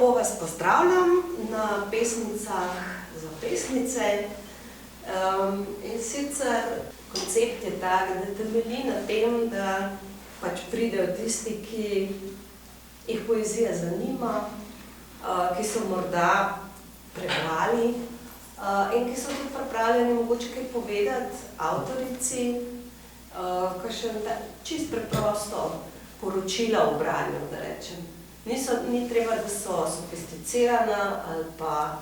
Lepo vas pozdravljam na pesnicah za pesnice. In sicer koncept je tak, da temelji na tem, da pač pridejo tisti, ki jih poezija zanima, ki so morda prebrali in ki so tudi pripravljeni mogoče kaj povedati avtorici, kakšen čist preprosto poročila v branju, da rečem. Ni treba, da so sofisticirana ali pa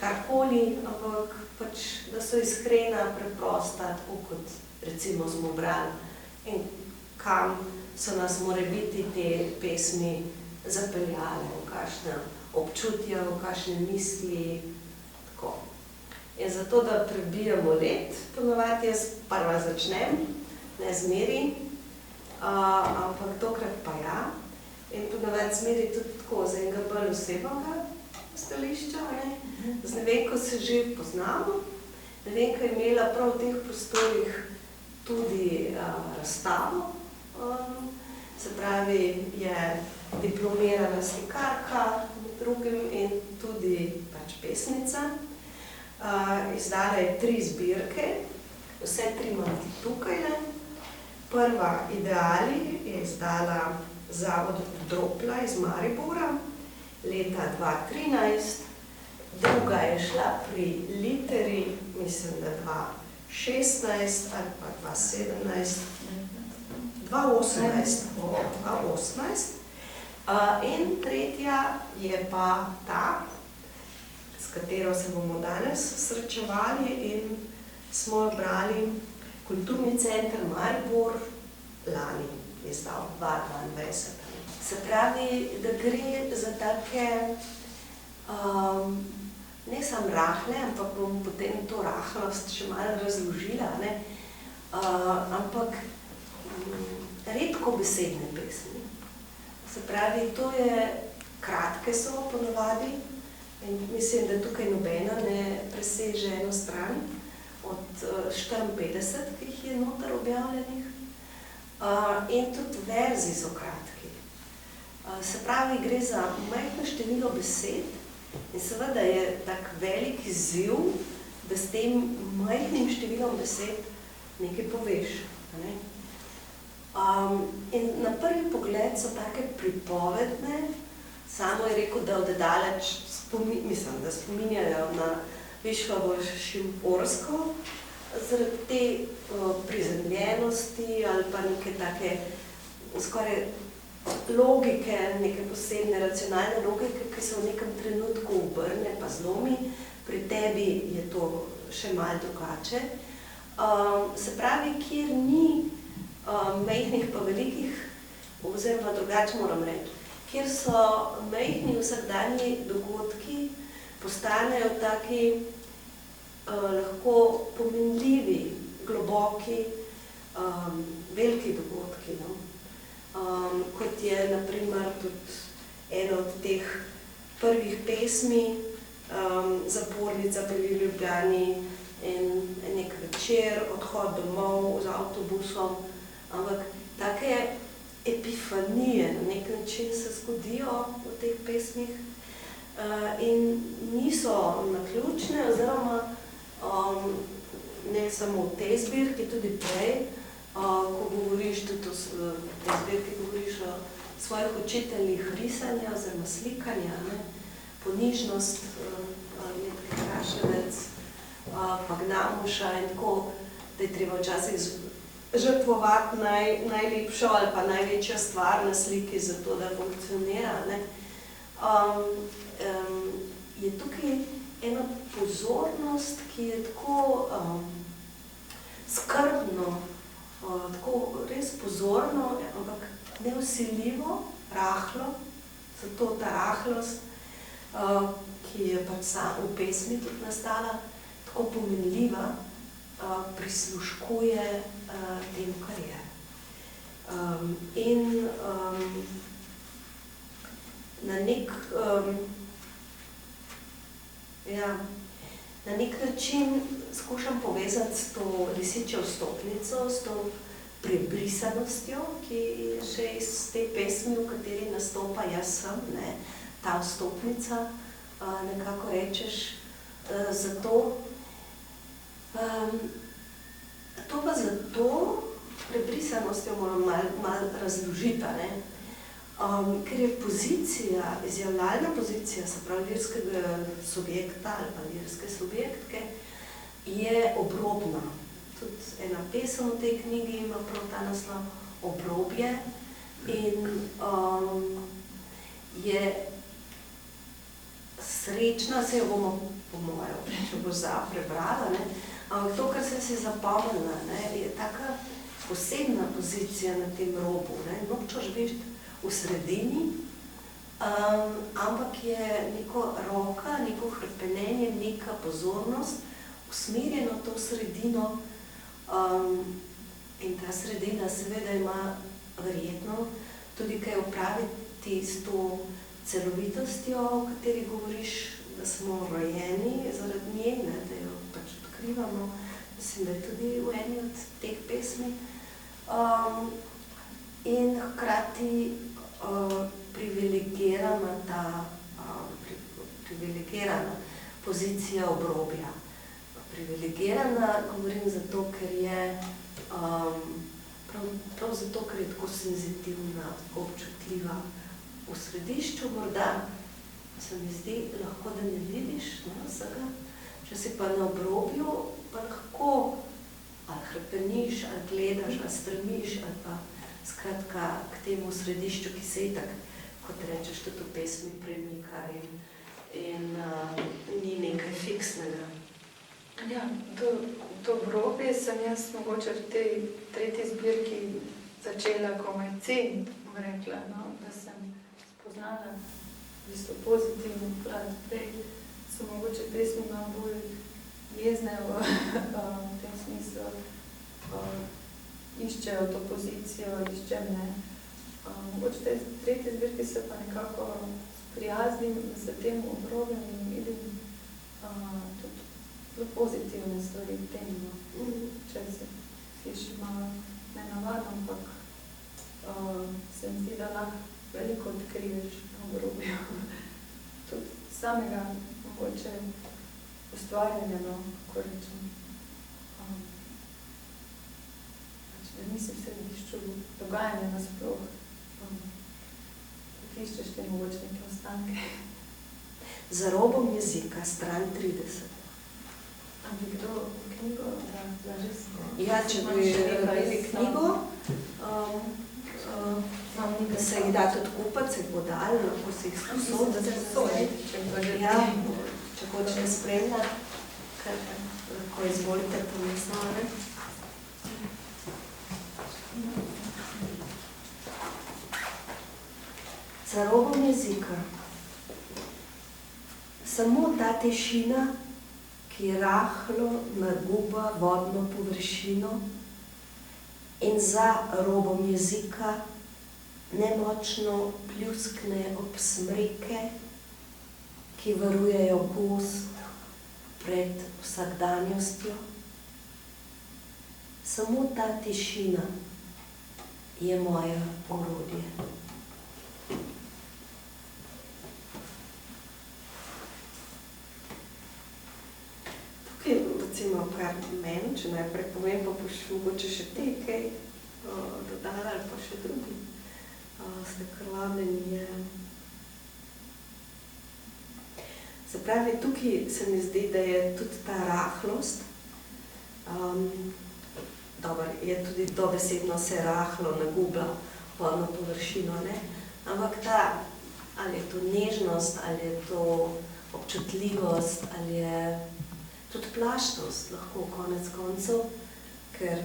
karkoli, ampak pač, da so iskrena, preprosta, tako kot recimo smo brali in kam so nas morebiti te pesmi zapeljale, v kakšne občutja, v kakšne misli, tako. In zato, da prebijemo led, ponavadi jaz prva začnem, ne zmeri, ampak tokrat pa ja. In ponavadi zmeri tudi tako, za enega bolj osebnega stališča, ne. Z Nevenko se že poznamo. Nevenka je imela prav v teh prostorih tudi razstavo, se pravi, je diplomirana slikarka med drugim in tudi pač pesnica. Izdala je 3 zbirke, vse 3 imam tukajle. Prva Ideali je izdala Zavod Dropla iz Maribora leta 2013, druga je šla pri Literi, mislim, da 2016 ali pa 2017, 2018, in tretja je pa ta, s katero se bomo danes srečevali in smo jo brali. Kulturni center Maribor lani je izdal 2022. Se pravi, da gre za take, ne samo rahle, ampak bom potem to rahlost še malo razložila, ne? Ampak redko besedne pesmi. Se pravi, to je kratke so ponavadi in mislim, da tukaj nobena ne preseže eno stran od 54, ki jih je noter objavljenih. In tudi verzi so kratki. Se pravi, gre za majhno število besed in seveda je tak velik izziv, da s tem majhnim številom besed nekaj poveš. Ne? In na prvi pogled so take pripovedne, samo je rekel, da oddaleč mislim, da spominjajo na Viškovo Šimborsko, zaradi te prizemljenosti ali pa neke take skoraj logike, neke posebne racionalne logike, ki se v nekem trenutku obrne pa zlomi, pri tebi je to še malo drugače. Se pravi, kjer ni majhnih pa velikih, oziroma drugače moram reči, kjer so majhni vsakdanji dogodki, postanejo taki lahko pomenljivi, globoki, veliki dogodki, no? Kot je na primer tudi ena od teh prvih pesmi, Zapornica pri Ljubljani in nek večer, odhod domov z avtobusom, ampak take epifanije na nek način se zgodijo v teh pesmih in niso naključne, oziroma ne samo v tej zbirki, tudi prej, ko govoriš tudi v tej zbirki, govoriš o svojih učiteljih risanja oziroma slikanja, ne? Ponižnost, Metke Kraševec, pa Gnamuša in tako, da je treba včasih žrtvovati najlepšo ali pa največjo stvar na sliki, zato da funkcionira, ne? Je tukaj ena pozornost, ki je tako skrbno, tako res pozorno, ampak nevsiljivo, rahlo, zato ta rahlost, ki je pač v pesmi tudi nastala, tako pomenljiva, prisluškuje tem, kar je. In na nek način skušam povezati s to lisičjo vstopnico, s to prebrisanostjo, ki je še iz te pesmi, v kateri nastopa Jaz sem, ne, ta vstopnica, nekako rečeš, zato. To pa zato prebrisanostjo moram malo razložiti, ne, ker je pozicija, izjavljalna pozicija, se pravi lirskega subjekta ali pa lirske subjektke, je obrobna. Tudi ena pesem v tej knjigi ima prav ta naslov Obrobje in je srečna, se jo bomo, po mojo, če bo prebrala, ne, ampak to, kar sem si zapomnila, ne, je taka posebna pozicija na tem robu, ne, nočeš biti v sredini, ampak je neko roka, neko hrepenenje, neka pozornost usmerjeno v to sredino, in ta sredina seveda ima verjetno tudi kaj opraviti s to celovitostjo, o kateri govoriš, da smo rojeni zaradi nje, ne, da jo pač odkrivamo. Mislim, da je tudi v eni od teh pesmi. In hkrati privilegirana pozicija obrobja. Privilegirana govorim zato, ker je prav zato, ker je tako senzitivna, občutljiva v središču, morda se mi zdi lahko, da ne vidiš, ne, vsega. Če si pa na obrobju, pa lahko ali hrepeniš, ali gledaš, ali strmiš, ali pa skratka k temu središču, ki se itak, kot rečeš, tudi v pesmi premika in ni nekaj fiksnega. Ja, to obrobje sem jaz mogoče v tej tretji zbirki začela komaj ceniti, bom rekla, no, da sem spoznala v bistvu pozitivno plat. Prej so mogoče pesmi malo bolj jezne v tem smislu, iščejo to pozicijo, iščem, ne. Mogoče v tej tretji zbirki se pa nekako sprijaznim s tem obrobjem in vidim tudi zelo pozitivne stvari v tem, no. Če se sliši malo nenavadno, ampak se mi zdi, da lahko veliko odkriješ na obrobju. Tudi samega mogoče ustvarjanja, no, kako rečem. Da nisi v središču dogajanja nasploh. Tako iščeš te mogoče neke ostanke. Za robom jezika, stran 30. A bi kdo knjigo, da že Ja, če bi imeli knjigo, se jih da tudi kupiti, se jih bo dali, lahko se jih sposoditi. Ja, če hočete spremljati, kar lahko izvolite to naslove. Za robom jezika. Samo ta tišina, ki rahlo naguba vodno površino in za robom jezika nemočno pljuskne ob smreke, ki varujejo gost pred vsakdanjostjo. Samo ta tišina je moje orodje. Recimo, kar meni, če najprej povem, pa boš mogoče še ti kaj dodala ali pa še drugi. Ste krvavljeni. Se pravi, tukaj se mi zdi, da je tudi ta rahlost, je tudi dobesedno se rahlo naguba vodno površino, ne? Ampak ta, ali je to nežnost, ali je to občutljivost, ali je tudi plašnost lahko konec koncev, ker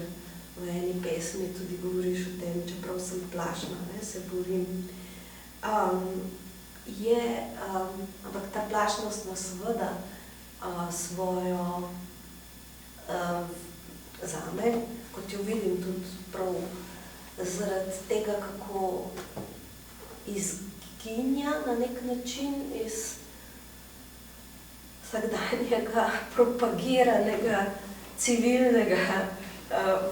v eni pesmi tudi govoriš o tem, čeprav sem plašna, ne, se borim. Ampak ta plašnost ima seveda svojo, zame, kot jo vidim tudi prav zaradi tega, kako izginja na nek način iz vsakdanjega propagiranega civilnega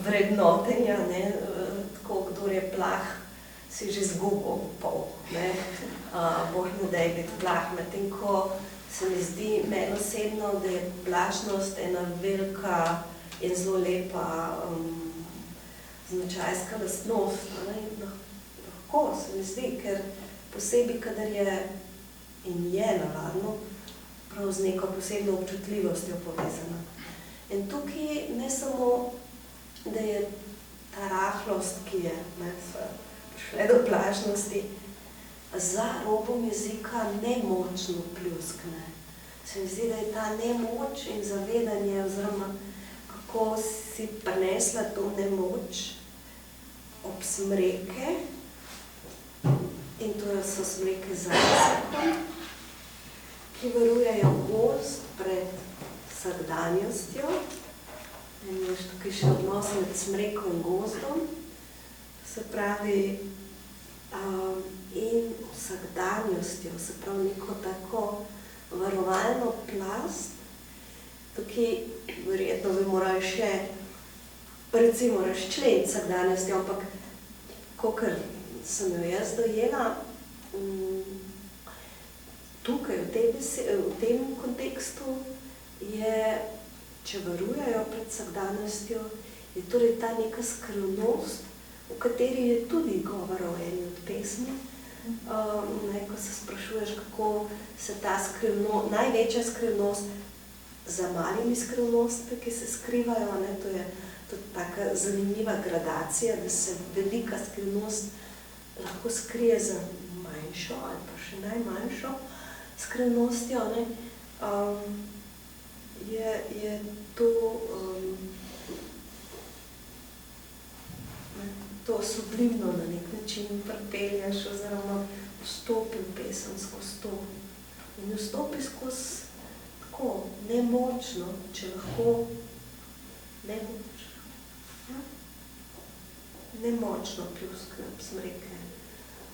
vrednotenja, ne, torej plah si že zgubil pol, ne? Boh ne daj biti plah, medtem ko se mi zdi meni osebno, da je plašnost ena velika in zelo lepa značajska lastnost, ne? Lahko se mi zdi, ker posebej, kadar je in je navadno, prav z neko posebno občutljivostjo povezana. In tukaj ne samo, da je ta rahlost, ki je prišle do plašnosti, za robom jezika nemočno pljuskne. Se mi zdi, da je ta nemoč in zavedanje, oziroma kako si prinesla to nemoč ob smreke, in to so smreke za jezikom, ki varujejo gozd pred vsakdanjostjo. In je tukaj še odnos med smreko in gozdom, se pravi, in vsakdanjostjo, se pravi neko tako varovalno plast. Tukaj verjetno bi morali še, recimo, razčleniti vsakdanjostjo, ampak kakor sem jo jaz dojela, tukaj, v tem kontekstu je, če varujejo pred vsakdanjostjo, je torej ta neka skrivnost, v kateri je tudi govor o eni od pesmi. Ko se sprašuješ, kako se ta skrivnost, največja skrivnost za malimi skrivnostmi, ki se skrivajo, ne, to je tudi taka zanimiva gradacija, da se velika skrivnost lahko skrije za manjšo ali pa še najmanjšo skrivnostjo, ne. Je to sublivno na nek način pripelješ, oziroma vstopi v pesem skozi to. In vstopi skozi tako nemočno, če lahko nemočno pljuskne ob smreke.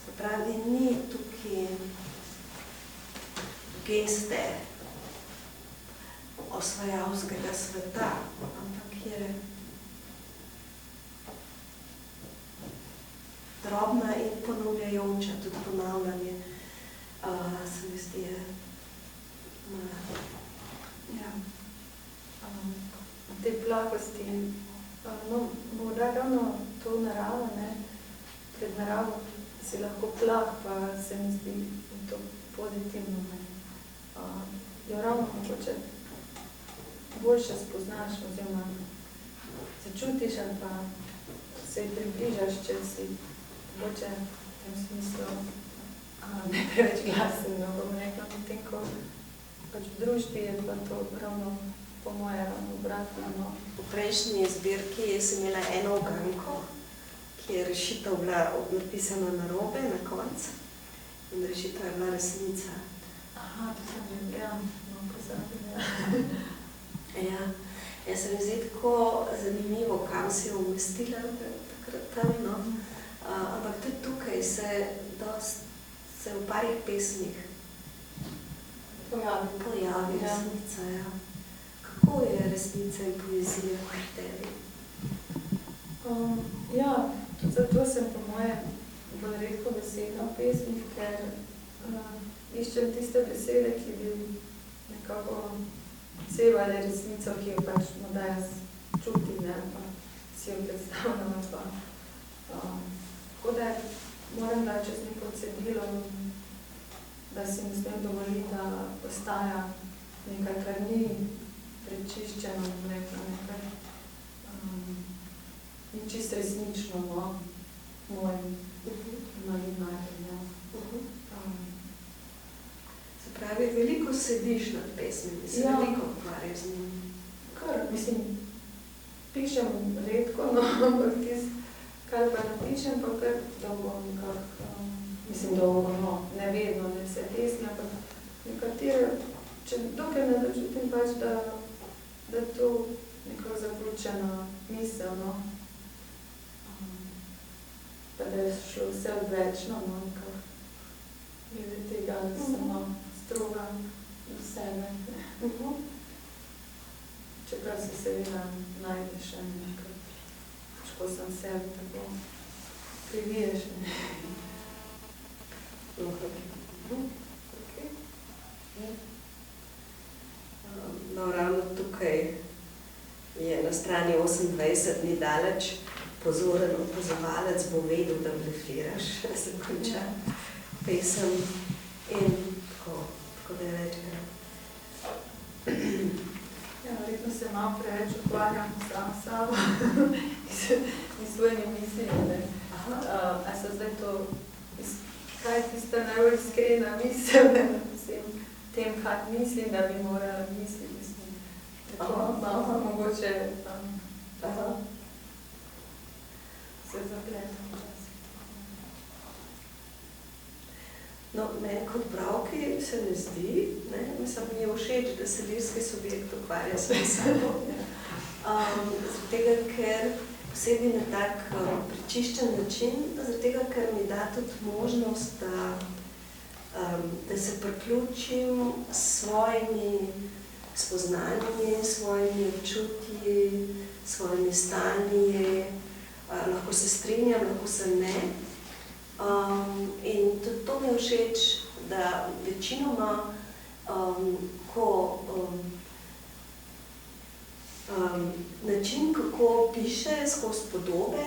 Se pravi, ni tukaj geste osvajalskega sveta, ampak je drobna in ponavljajoča, tudi ponavljanje, se mi zdi, te plahosti, morda ravno to naravo, ne, pred naravo si lahko plah, pa se mi zdi to pozitivno, ne. Jo ravno mogoče boljše spoznaš, oziroma začutiš ali pa se približaš, če si mogoče v tem smislu ne preveč glasen, no, bom rekla, potem, ko pač v družbi je pa to ravno po moje obratno, no. V prejšnji zbirki sem imela eno uganko, ki je rešitev bila napisana narobe na koncu, in rešitev je bila resnica. Aha, to sem že, no, pozabila. Jaz se mi zdi tako zanimivo, kam si jo umestila takrat tam, no. Ampak tudi tukaj se v parih pesmih pojavi resnica, ja. Kako je resnica in poezija pri tebi? Tudi zato sem po moje bolj redko besedna v pesmih, ker iščem tiste besede, ki bi nekako sevali resnico, ki jo pač morda jaz čutim, ne, pa si jo predstavljam, pa tako da moram dati čez neko cedilo, da si ne smem dovoliti, da ostaja nekaj, kar ni prečiščeno, nekaj ni čisto resnično, no, mojim imaginarjem. Se pravi, veliko sediš nad pesmimi, se veliko ukvarjaš z njimi. Kar, mislim, pišem redko, no, ampak kar pa napišem, pa kar dolgo nekako, mislim dolgo, no, ne vedno, ne vse pesmi, ampak nekatere, dokaj ne začutim pač, da to nekako zaključena misel, no, pa da je šlo vse odvečno, no, nekako, glede tega, da sem stroga do sebe. Čeprav se seveda najde še nekaj, težko sem sebi tako priviješ. No, ravno tukaj je na strani 28 ni daleč, pozoren opazovalec bo vedel, da blefiraš, da se konča pesem in tako da je večkrat. Ja, verjetno se malo preveč ukvarjam sam sabo in svojimi mislimi. A so zdaj to, kaj je tista najbolj iskrena misel, vsem tem, kaj mislim, da bi morala misliti, mislim. Tako malo mogoče se zapletam včasih. No, meni kot bralki se ne zdi, mislim, mi je všeč, da se lirski subjekt ukvarja s sabo. Zaradi tega, ker posebej na tak prečiščen način, zaradi tega, ker mi da tudi možnost, da se priključim s svojimi spoznanji, svojimi občutji, svojimi stanji, lahko se strinjam, lahko se ne. In tudi to mi je všeč, da večinoma, ko način, kako piše skozi podobe,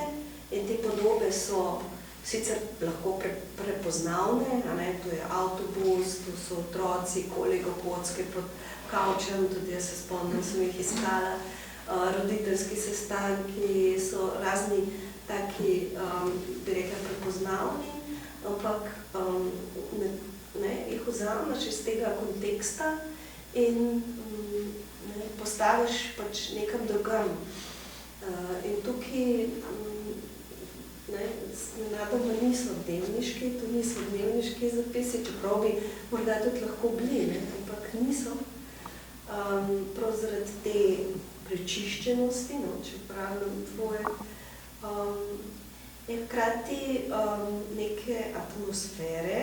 in te podobe so sicer lahko prepoznavne, to je avtobus, tu so otroci, kolego kocke pod kavčem, tudi jaz se spomnim, sem jih iskala, roditeljski sestanki so razni taki, bi rekla, prepoznavni, ampak jih vzameš iz tega konteksta in postaviš pač nekam drugam. In tukaj nenadoma niso dnevniški, to niso dnevniški zapisi, čeprav bi morda tudi lahko bili, ampak niso. Prav zaradi te prečiščenosti, če pravim tvoje, je hkrati neke atmosfere,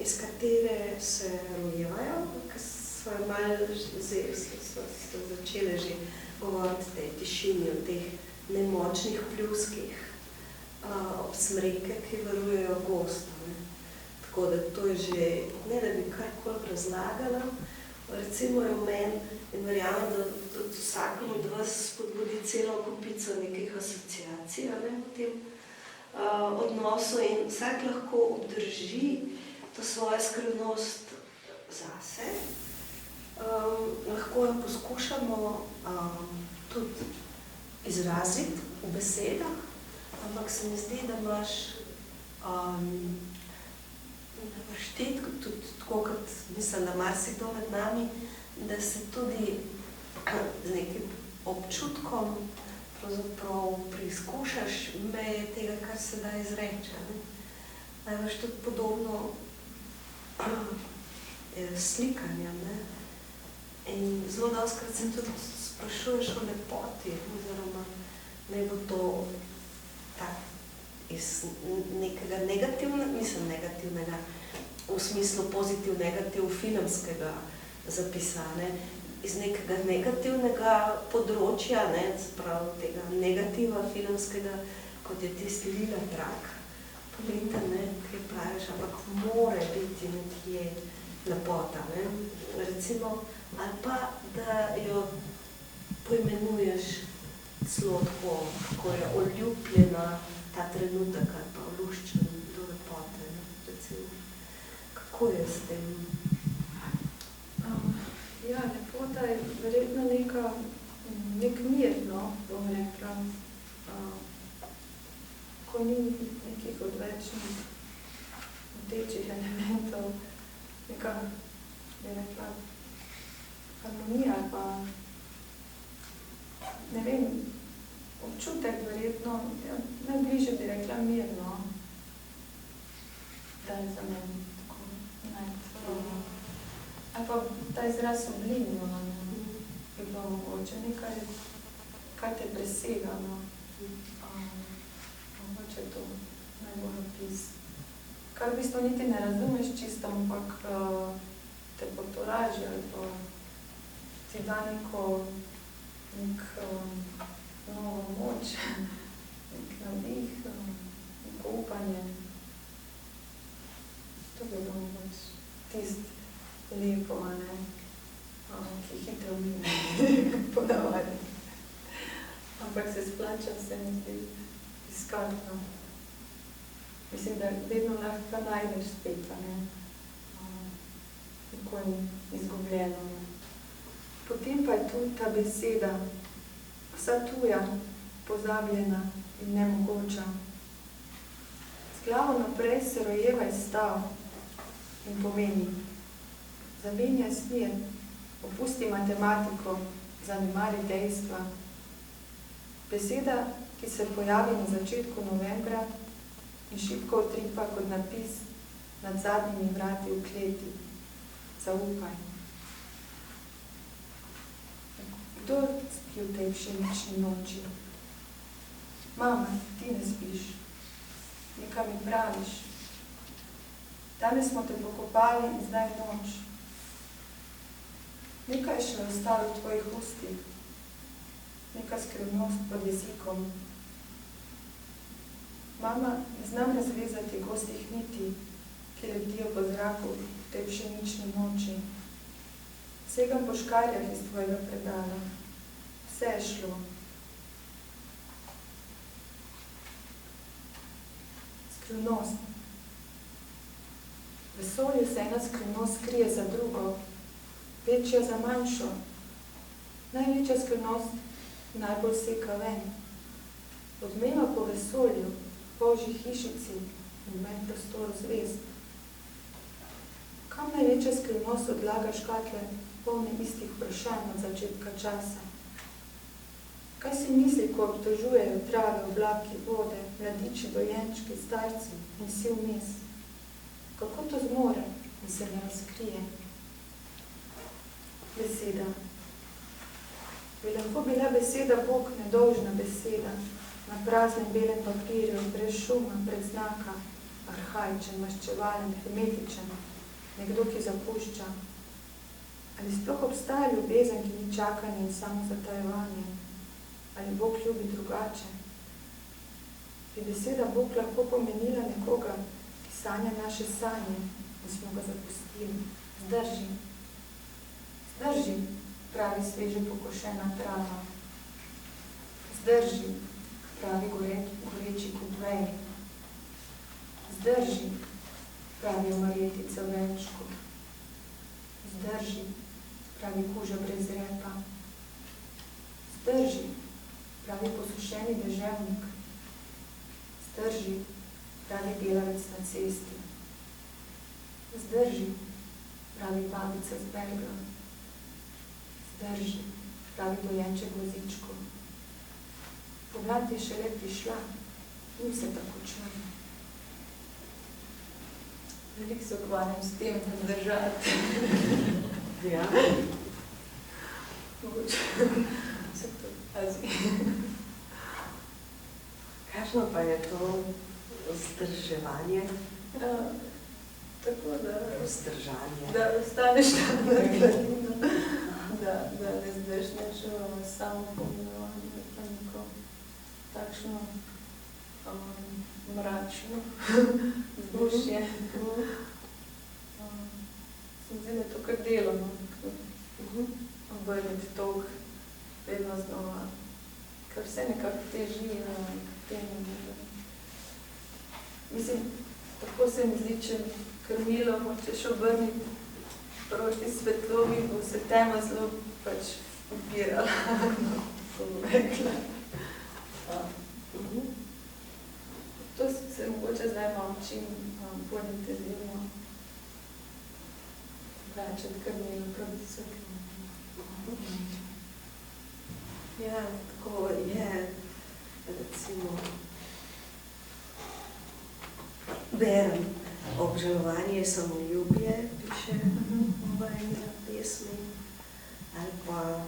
iz katere se rojevajo, ki so malo začele že govoriti o tej tišini, o teh nemočnih pljuskih ob smreke, ki varujejo gosto. Tako da to je že, ne da bi karkoli razlagala, recimo je v meni in verjamem, da tudi vsakom od vas spodbudi celo kupico nekih asociacij v tem odnosu in vsak lahko obdrži to svojo skrivnost zase. Lahko jo poskušamo tudi izraziti v besedah, ampak se mi zdi, da imaš ti, tudi tako kot mislim, da marsikdo med nami, da se tudi z nekim občutkom pravzaprav preizkušaš meje tega, kar se da izreče. Največ tudi podobno slikanja. In zelo dostikrat se tudi sprašuješ o lepoti, oziroma naj bo to tak iz nekega negativnega, v smislu pozitiv-negativ filmskega zapisa, iz nekega negativnega področja, sprav tega negativa filmskega, kot je tisti lila trak, poglejte, kaj praviš, ampak more biti nekje lepota, recimo, ali pa, da jo poimenuješ celo tako, ko je oljubljena ta trenutek, ali pa oluščen do lepote, recimo. Kako je s tem? Ja, lepota je verjetno nek mir, bom rekla, ko ni nekih odvečnih rdečih elementov, neka, bi rekla, harmonija ali pa, ne vem, občutek verjetno, najbližje bi rekla mirno, da je za meni tako najbolj. Ali pa ta izraz oblično, bi bilo mogoče nekaj, kar te presega, mogoče to najbolj opis. Kar v bistvu niti ne razumeš čisto, ampak te potolaži ali pa ti da nek novo moč, nek navdih, neko upanje. To bi bilo moč tisto lepo, ne? Ki hitro mine, ponavadi. Ampak se splača, se mi zdi, iskati. Mislim, da vedno lahko najdeš spet, ne? Nikoli ni izgubljeno. Potem pa je tu ta beseda, vsa tuja, pozabljena in nemogoča. Z glavo naprej se rojeva izstav in pomeni: zamenjaj smer, opusti matematiko, zanemari dejstva. Beseda, ki se pojavi na začetku novembra in šibko utripa kot napis nad zadnjimi vrati v kleti. Zaupaj. Kdo spi v tej pšenični noči? Mama, ti ne spiš. Nekaj mi praviš. Danes smo te pokopali in zdaj je noč. Nekaj je še ostalo v tvojih ustih. Neka skrivnost pod jezikom. Mama, ne znam razvezati gostih niti, ki lebdijo po zraku v tej pšenični noči. Segam po škarjah iz tvojega predala. Vse je šlo. Skrivnost. V vesolju se ena skrivnost krije za drugo, večja za manjšo. Največja skrivnost najbolj seka ven. Odmeva po vesolju, polži hišici in med prostoru zvezd. Kam največja skrivnost odlaga škatle, polne istih vprašanj od začetka časa? Kaj si misli, ko obtožujejo trave, oblaki, vode, mladiči, dojenčki, starci in si vmes? Kako to zmore in se ne razkrije? Beseda. Bi lahko bila beseda Bog, nedolžna beseda, na praznem belem papirju, brez šuma, brez znaka, arhaičen, maščevalen, hermetičen, nekdo, ki zapušča. Ali sploh obstaja ljubezen, ki ni čakanje in samo zatajevanje? Ali Bog ljubi drugače? Bi beseda Bog lahko pomenila nekoga, ki sanja naše sanje in smo ga zapustili? Zdrži. Zdrži, pravi sveže pokošena trava. Zdrži, pravi goreči kot vej. Zdrži, pravi omarjetica v venčku. Zdrži, pravi kuža brez repa. Zdrži, pravi posušeni deževnik. Zdrži, pravi delavec na cesti. Zdrži, pravi babica z berga. Zdrži, pravi dojenček v vozičku. Pomlad je šele prišla, ni vse tako črno. Veliko se ukvarjam s tem, da zdržati. Ja. Mogoče se to pazi. Kakšno pa je to vzdrževanje? Tako da... Vzdržanje. Da ostaneš tam na gladino. Da ne zdršneš samo pomenovanje, pa neko takšno mračno vzdušje. Se mi zdi, da je to kar delo, obrniti tok vedno znova, ker vse nekako teži k temu. Mislim, tako se mi zdi, če krmilo hočeš obrniti proti svetlovi, bo se tema zelo pač upirala, ko bo rekla. To se mogoče zdaj malo učim bolj intenzivno vračati krmilo proti svetlovi. Ja, tako je, recimo, berem, obžalovanje je samoljubje, piše v eni pesmi, ali pa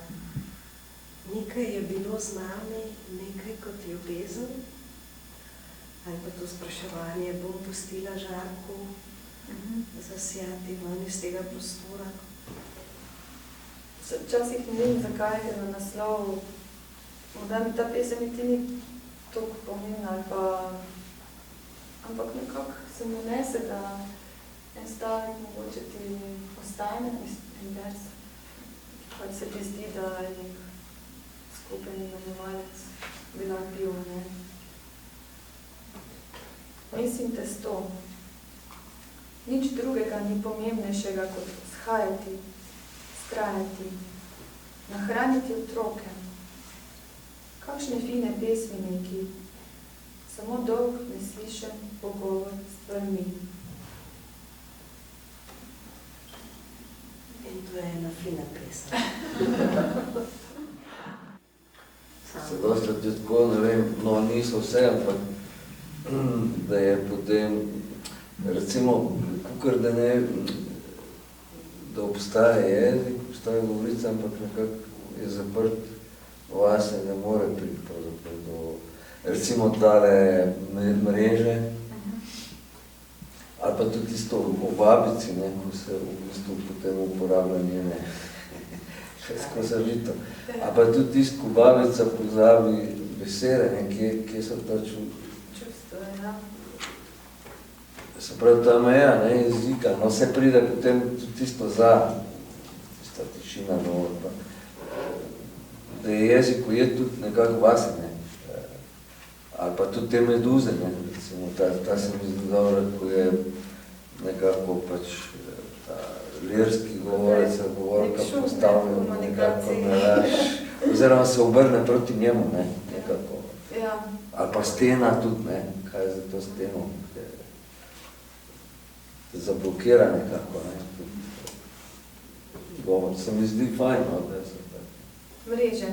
nekaj je bilo z nami, nekaj kot ljubezen, ali pa to spraševanje, bom pustila žarku zasijati ven iz tega prostora. Včasih ne vem, zakaj je na naslovu, morda mi ta pesem niti ni toliko pomembna, ali pa ampak nekako se mu nese, da en stavek mogoče ti ostane, en vers, pač se ti zdi, da je nek skupen imenovalec bi lahko bil, ne. Mislim testo. Nič drugega ni pomembnejšega kot shajati, skrajati, nahraniti otroke. Kakšne fine pesmi neki, samo dolg, neslišen pogovor s stvarmi. In to je ena fina pesem. Se dosta tudi tako, ne vem, no niso vse, ampak da je potem, recimo, kukor da ne, da obstaja jezik, obstaja govorica, ampak nekako je zaprt vase, ne more priti pravzaprav do, recimo tale mreže, ali pa tudi tisto o babici, ne, ko se v bistvu potem uporablja njene skozavito. Ali pa tudi tisto, ko babica pozabi besede, ne, kje so ta Čustvo, ja. Se pravi, ta meja, ne, jezika, no, se pride potem tudi tisto za, tista tišina, no, pa, da je jezik ujet tudi nekako vase, ne, ali pa tudi te meduze, ne, recimo, ta se mi zdi dobro, ko je nekako pač ta lirski govorec, govorka postavlja nekako naraš, oziroma se obrne proti njemu, ne, nekako. Ja. Ali pa stena tudi, ne, kaj je za to steno, zablokira nekako, ne, govor. Se mi zdi fajn, no, da se tako. Mreže.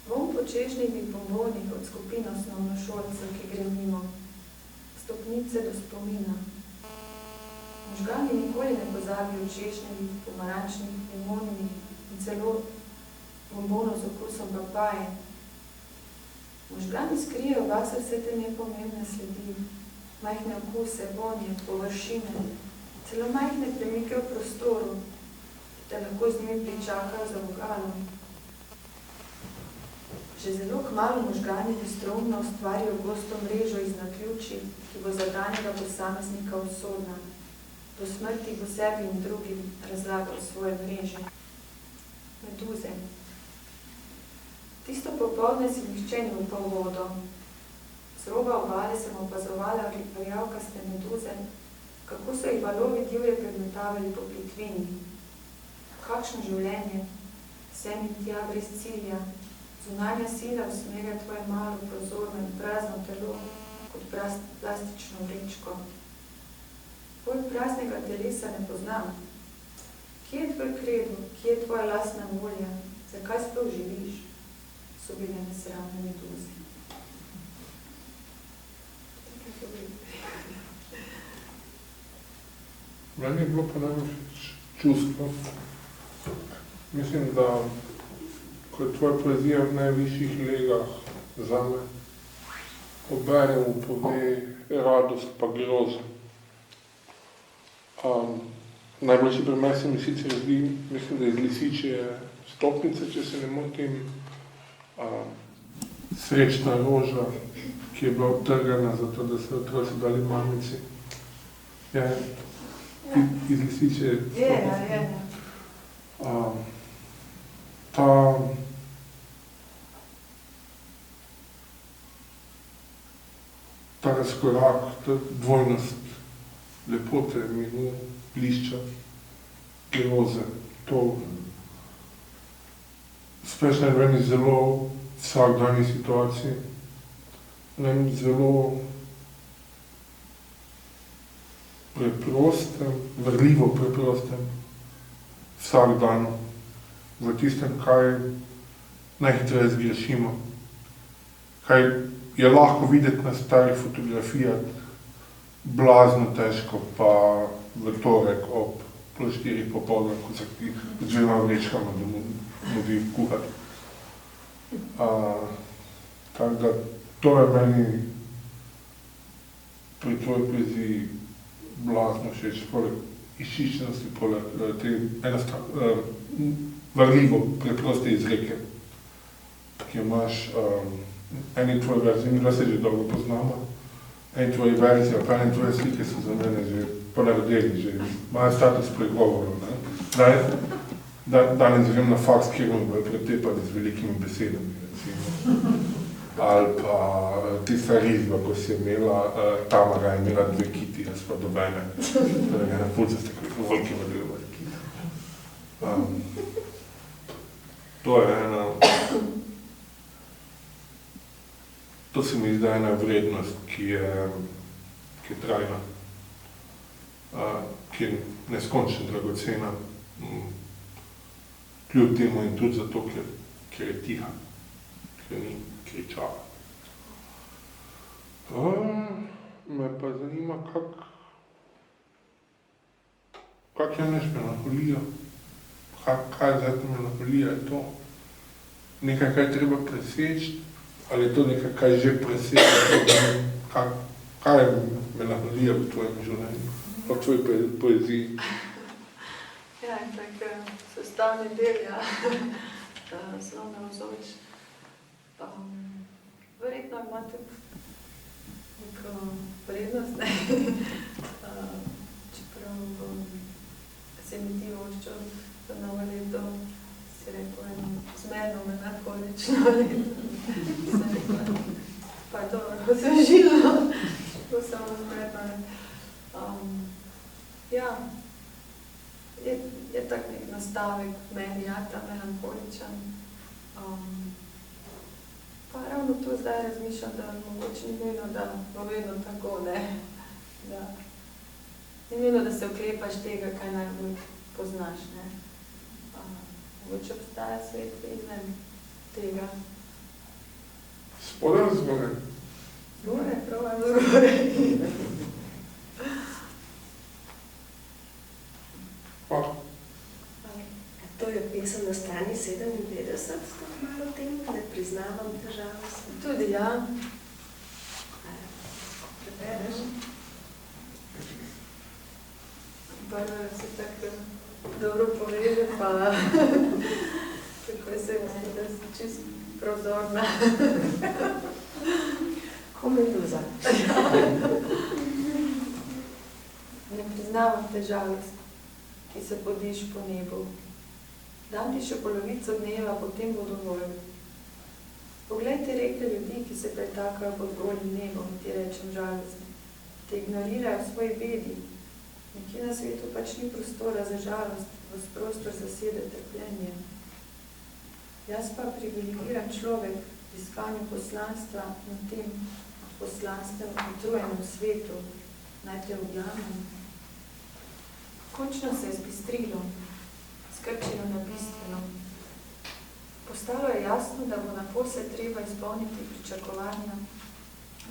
Vonj po češnjivih bombonih od skupin osnovnošolcev, ki gre mimo. Stopnice do spomina. Možgani nikoli ne pozabijo češnjevih, pomarančnih, limonih in celo bombonov z okusom papaje. Možgani skrijejo vase vse te nepomembne sledi, majhne okuse, vonje, površine, celo majhne premike v prostoru, da lahko z njimi pričakajo za vogalom. Že zelo kmalu možgani bistroumno ustvarijo gosto mrežo iz naključij, ki bo za danjega posameznika usodna. Do smrti bo sebi in drugim razlagal svoje mreže. Meduze. Tisto popoldne si nihče ni upal vodo. Z roba obale sem opazovala rjavkaste meduze, kako so jih valovi divje predmetavali po plitvini. Kakšno življenje, sem in tja brez cilja, zunanja sila usmerja tvoje malo, prozorno in prazno telo kot plastično vrečko. Bolj praznega telesa ne poznam. Kje je tvoj kredo, kje je tvoja lastna volja, zakaj sploh živiš? So bile nesramne meduze. Meni je bilo pa najbolj čustvo. Mislim, da ko je tvoja poezija v najvišjih legah zame, oberemo pove radost pa grozo. Najboljši primer se mi sicer zdi, mislim, da iz Lisičje stopnice, če se ne motim, srečna roža, ki je bila obtrgana zato, da se otroci dali mamici. Ja, iz Lisičje stopnice. Ta razkorak, ta dvojnost lepote, miru, blišča, groze, to spešno je v eni zelo vsakdanji situaciji, v eni zelo preprostem, vrljivo preprostem vsakdanu, v tistem, kaj najhitreje zgrešimo, kaj je lahko videti na starih fotografijah, blazno težko, pa v torek ob pol 4 popoldne, ko se ti z 2 vrečkama modi kuhati. Tako da to je meni pri tvoji poeziji blazno všeč, poleg izčiščenosti, poleg te varljivo preproste izreke, ki jo imaš eni tvoji verzi, mi da se že dolgo poznamo, En tvoji verzi, pa en tvoje slike so za mene že ponarodeli, že imajo status pregovorov. Danes grem na faks, kjer me bojo pretepali z velikimi besedami, recimo. Ali pa tista risba, ko si je imela, Tamara je imela 2 kiti, jaz pa dobene. Torej, na pulce ste kako volki vodili kiti. To je ena... To se mi zdi ena vrednost, ki je trajna, ki je neskončno dragocena, kljub temu in tudi zato, ker je tiha, ker ni kričala. Me pa zanima, kak je neš melanholija, kaj je zdaj melanholija, je to nekaj, kaj treba preseči, ali je to nekaj, kaj že preseči, kaj je melanholija v tvojem življenju, v tvoji poeziji? Ja, in tak sestavni del, ja, zelo navzoč. Verjetno ima tudi neko vrednost, ne? Čeprav se mi ti voščo za novo leto, si rekel eno zmerno melanholično leto. Sem rekla, pa je dobro, ko sem žila, ko samo zmerno. Ja, je tak nek nastavek meni, ja, ta melanholičen. Pa ravno to zdaj razmišljam, da mogoče ni nujno, da bo vedno tako, ne. Da ni nujno, da se oklepaš tega, kaj najbolj poznaš, ne. Mogoče obstaja svet izven tega. Spodaj ali zgoraj? Zgoraj, prav zgoraj. Hvala. To je pesem na strani 57, sto malo o tem, ne priznavam težavost. Tudi ja. Prebereš? Prvo se tako dobro poveže, pa tako se meni, da si čist prozorna. Ko meduza. Ne priznavam težavost, ki se podiš po nebu. Dam ti še polovico dneva, potem bo dovolj. Poglej te reke ljudi, ki se pretakajo pod golim nebom, ti rečem žalostni. Te ignorirajo v svoji bedi. Nekje na svetu pač ni prostora za žalost, vas prostor zasede trpljenje. Jaz pa privilegiran človek v iskanju poslanstva na tem poslanstvem utrujenem svetu. Naj te objamem. Končno se je zbistrilo, skrčilo na bistveno. Postalo je jasno, da bo naposled treba izpolniti pričakovanja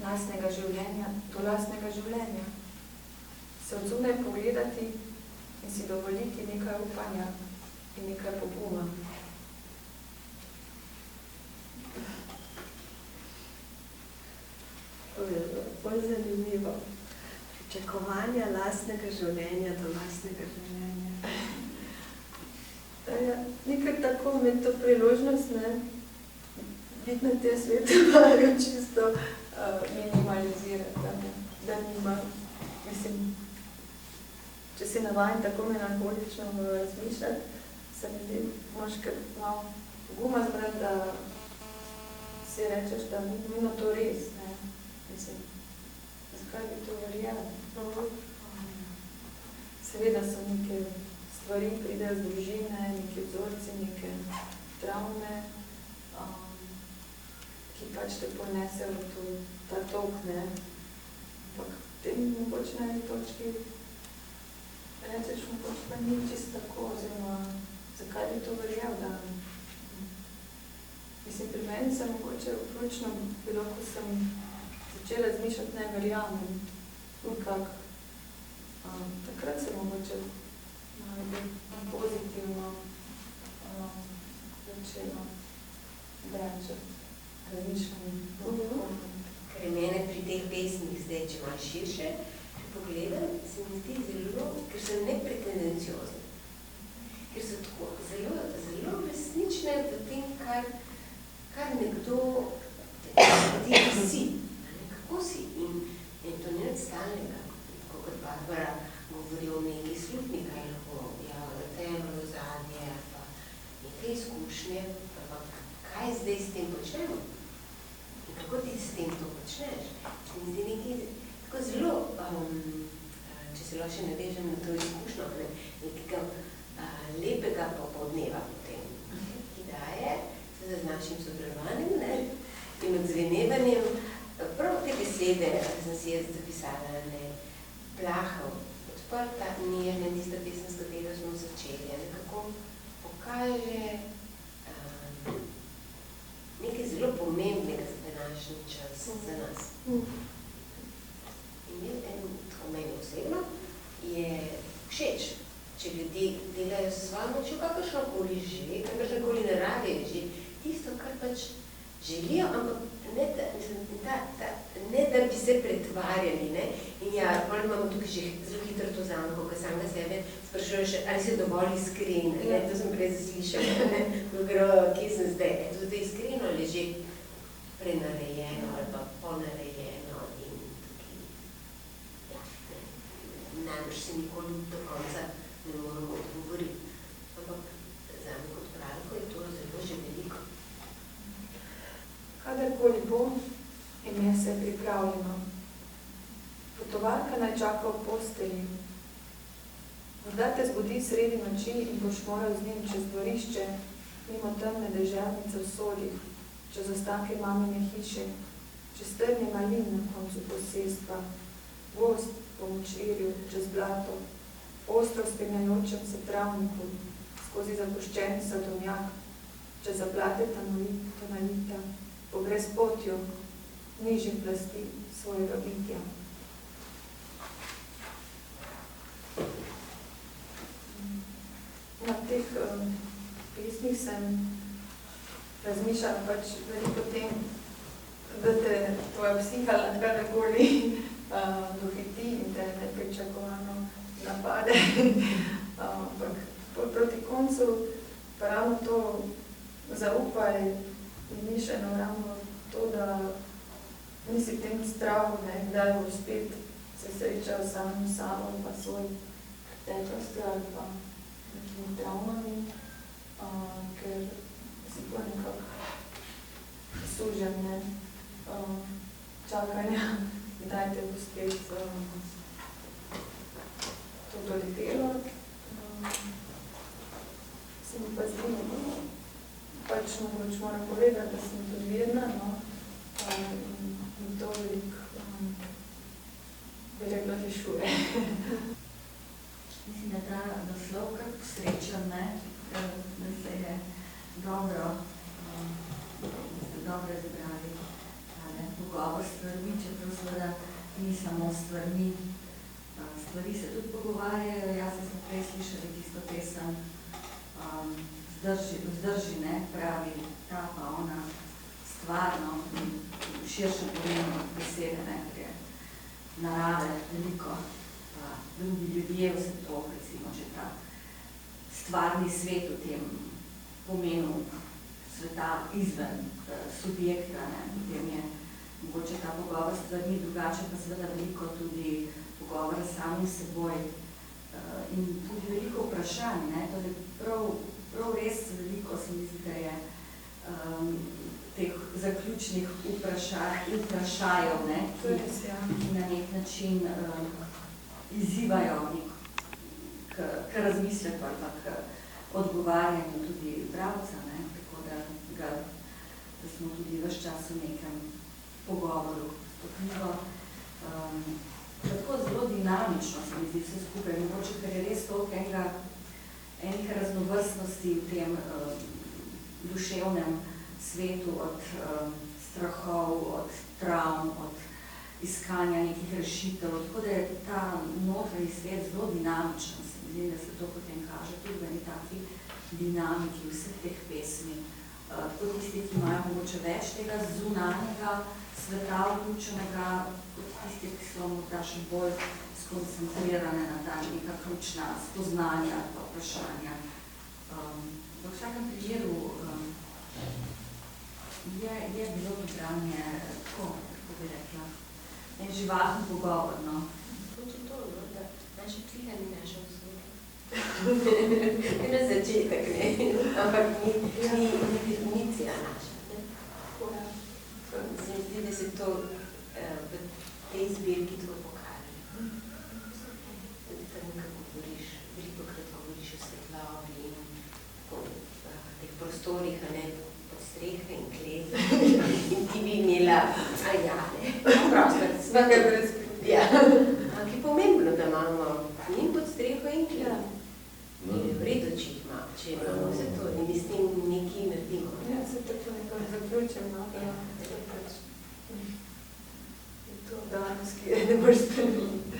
lastnega življenja do lastnega življenja. Se od zunaj pogledati in si dovoliti nekaj upanja in nekaj poguma. To je bolj zanimivo. Pričakovanja lastnega življenja do lastnega življenja. Ja, nekaj tako med to priložnost, ne, biti na tem svetu malo čisto minimalizirati, da nima, mislim, če si navajen tako melanholično razmišljati, se mi zdi, moraš kar malo guma zbrati, da si rečeš, da ni nujno to res, ne, mislim, zakaj bi to verjela? Seveda so neke stvari pridejo z družine, neke vzorci, neke travme, ki pač te ponesejo v ta tok, ne. Ampak tem mogoče na eni točki rečeš, mogoče pa ni čisto tako, oziroma zakaj bi to verjel, da... Mislim, pri meni se mogoče vključno bilo, ko sem začela razmišljati, ne verjamem, nikak. Takrat se mogoče pozitivno začelo vračati razmišljanje. Ker je mene pri teh pesmih zdaj, če malo širše pogledam, se mi zdi zelo, ker so nepretendenciozne. Ker so tako zelo resnične v tem, kar nekdo ti si. Kako si? In Barbara govori o neki slutni, kaj lahko javlja temelj, ozadje, pa neke izkušnje, pa kaj zdaj s tem počnemo? In kako ti s tem to počneš? Se mi zdi nekaj tako zelo, če se lahko še navežem na to izkušnjo, nekega lepega popoldneva potem, ki daje z našim sodelovanjem, ne, in odzvenevanjem. Prav te besede sem si jaz zapisala, ne, plaha, odprta, nežna, tista pesem, s katero smo začeli, nekako pokaže nekaj zelo pomembnega za današnji čas, za nas. In tako meni osebno je všeč, če ljudje delajo s svojo močjo kakršnokoli že, kakršnokoli narave že, tisto, kar pač želijo, ampak ne da bi se pretvarjali, ne? In ja, potem imamo tukaj že zelo hitro to zamko, ko samega sebe sprašuješ, ali si dovolj iskren, ne? To sem prej zaslišala, ne? Kje sem zdaj? To je iskreno ali že prenarejeno ali pa ponarejeno in tukaj, ja, ne. Najbrž se nikoli do konca ne moramo odgovoriti. Ampak zame kot pravko je to zelo že veliko. Kadarkoli bo, ime se pripravljeno. Potovalka naj čaka v postelji. Morda te zbudi sredi noči in boš moral z njim čez dvorišče, mimo temne deželnice v solih, čez ostanke mamine hiše, čez trnje malin na koncu posestva, gozd po močvirju, čez blato, ostro spenjajočem se travniku, skozi zapuščeni sadovnjak, čez zaplate tonalita, po brezpotju, nižje plasti svojega bitja. Na teh pesmih sem razmišljala pač veliko tem, da te tvoja psiha lahko kadarkoli dohiti in te nepričakovano napade. Ampak proti koncu pa ravno to zaupaj in mišljeno ravno to, da nisi v tem strahu, kdaj boš spet se srečal samim sabo pa svoj preteklosti ali pa nekimi travmami, ker si pa nekako sužen čakanja, kdaj te bo spet to doletelo. Se mi pa zdi, pač moram povedati, da sem tudi vedna, in to veliko, bi rekla, rešuje. Mislim, da ta naslov kar posrečen, da se je dobro izbrali pogovor s stvarmi, čeprav seveda ni samo stvarmi. Stvari se tudi pogovarjajo, jaz sem prej slišala tisto pesem Vzdrži, ne, pravi ta pa ona stvarno in v širšem pomenu besede, ne, ker je narave veliko, pa drugi ljudje, vse to, recimo, že ta stvarni svet v tem pomenu sveta izven subjekta, ne, potem je mogoče ta pogovor s stvarmi drugače, pa seveda veliko tudi pogovora s samim seboj in tudi veliko vprašanj, ne, torej prav res veliko se mi zdi, da je teh zaključnih vprašajev, ne, ki na nek način izzivajo k razmisleku ali pa k odgovarjanju tudi bralca, ne, tako da smo tudi ves čas v nekem pogovoru s to knjigo. Tako zelo dinamično se mi zdi vse skupaj, mogoče, ker je res toliko enih raznovrstnosti v tem duševnem svetu, od strahov, od travm, od iskanja nekih rešitev, tako da je ta notranji svet zelo dinamičen, se mi zdi, da se to potem kaže tudi v eni taki dinamiki vseh teh pesmi. Tako tisti, ki imajo mogoče več tega zunanjega sveta vključenega, kot tisti, ki so morda še bolj skoncentrirane na ta neka ključna spoznanja ali pa vprašanja. V vsakem primeru je bilo to branje tako, kako bi rekla, en živahen pogovor, no. Tudi to, da Na začetek, ne? Ampak ni definicija naša. Ne? Se mi zdi, da se to v tej zbirki tako pokaže. Tudi tam, kako govoriš, velikokrat govoriš o svetlobi in o teh prostorih, a ne, pod strehe in kleti. In ti bi imela, ne, prostor. Svega brez Ja. Ampak je pomembno, da imamo in pod streho in kleti. In je v redu, če imamo vse to in s tem nekaj naredimo. Ja, se tako nekako zaključim, no, da je to danes, ki je ne moreš spremeniti.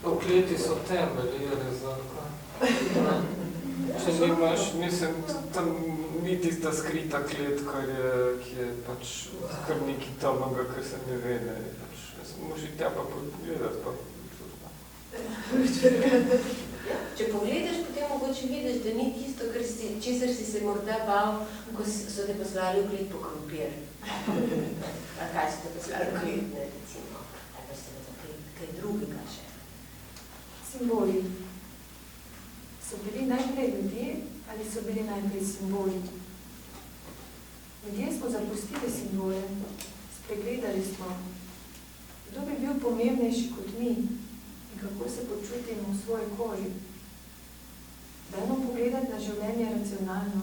Kleti so temelji, je rezerva. Če nimaš, mislim, tam ni tista skrita klet, ki je pač kar nekaj tamega, kar se ne ve, ne. Moraš tja pa pogledati, pa Če pogledaš, potem mogoče vidiš, da ni tisto, česar si se morda bal, ko so te poslali v klet po krompir. A kaj so te poslali v klet, ne, recimo. Ali pa se kaj drugega še. Simboli. So bili najprej ljudje ali so bili najprej simboli? Ljudje smo zapustili simbole, spregledali smo. Kdo bi bil pomembnejši kot mi in kako se počutimo v svoji koži? Dajmo pogledati na življenje racionalno,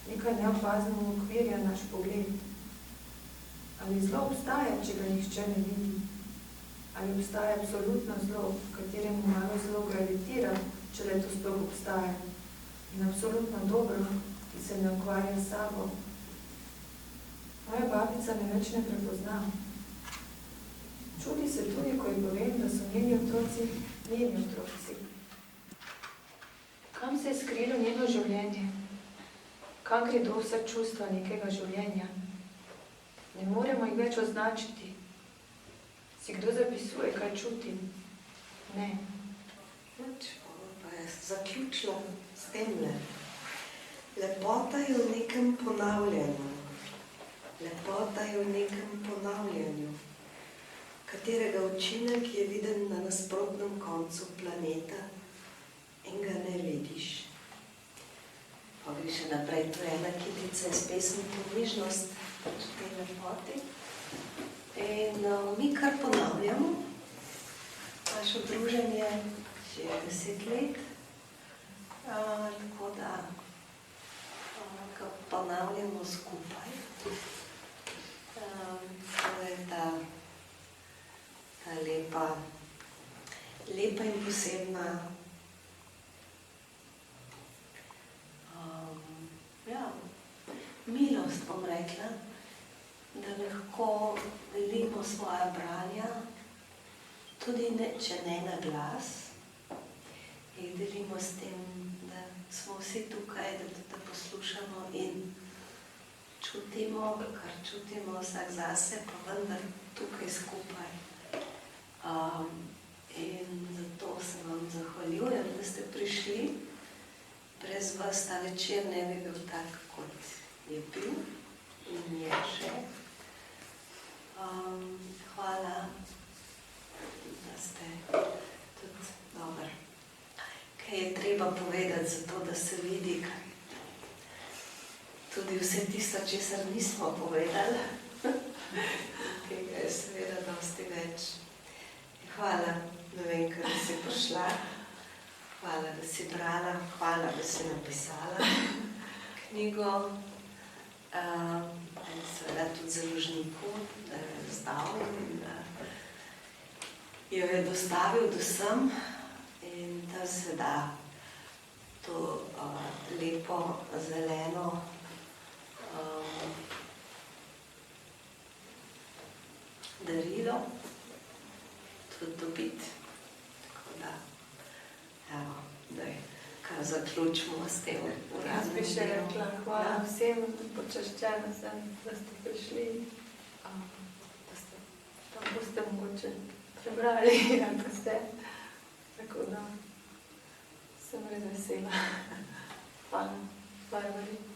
nekaj neopazno ukvirja naš pogled. Ali zlo obstaja, če ga nihče ne vidi? Ali obstaja absolutno zlo, v katerem malo zlo gravitira, če le to sploh obstaja? In absolutno dobro, ki se ne ukvarja s sabo. Moja babica me več ne prepozna. Čudi se tudi, ko ji povem, da so njeni otroci. Kam se je skrilo njeno življenje? Kam gredo vsa čustva nekega življenja? Ne moremo jih več označiti. Si kdo zapisuje, kaj čutim? Ne. Pa je zaključila s temle. Lepota je v nekem ponavljanju. Lepota je v nekem ponavljanju, katerega učinek je viden na nasprotnem koncu planeta in ga ne vidiš. Pa gre še naprej, to je ena kitica iz pesmi Podnižnost, pač te lepote. In mi kar ponavljamo, naše druženje že 10 let, tako da ga ponavljamo skupaj. To je ta lepa in posebna milost, bom rekla, da lahko delimo svoja branja, tudi če ne na glas, in delimo s tem, da smo vsi tukaj, da poslušamo in čutimo, kar čutimo vsak zase, pa vendar tukaj skupaj. In zato se vam zahvaljujem, da ste prišli. Brez vas ta večer ne bi bil tak, kot je bil in je še. Hvala, da ste tudi dober. Kaj je treba povedati za to, da se vidi, tudi vse tisto, česar nismo povedali, tega je seveda dosti več. Hvala, da vem, da si prišla, hvala, da si brala, hvala, da si napisala knjigo in seveda tudi založniku, da jo je izdal in da jo je dostavil do sem in da se da to lepo zeleno darilo tudi dobiti. Tako da, evo, daj, kar zaključimo s tem uradnim. Jaz bi še rekla, hvala vsem, počaščena sem, da ste prišli, da ste tam boste mogoče prebrali, ako ste. Tako da sem res vesela. Hvala. Hvala veliko.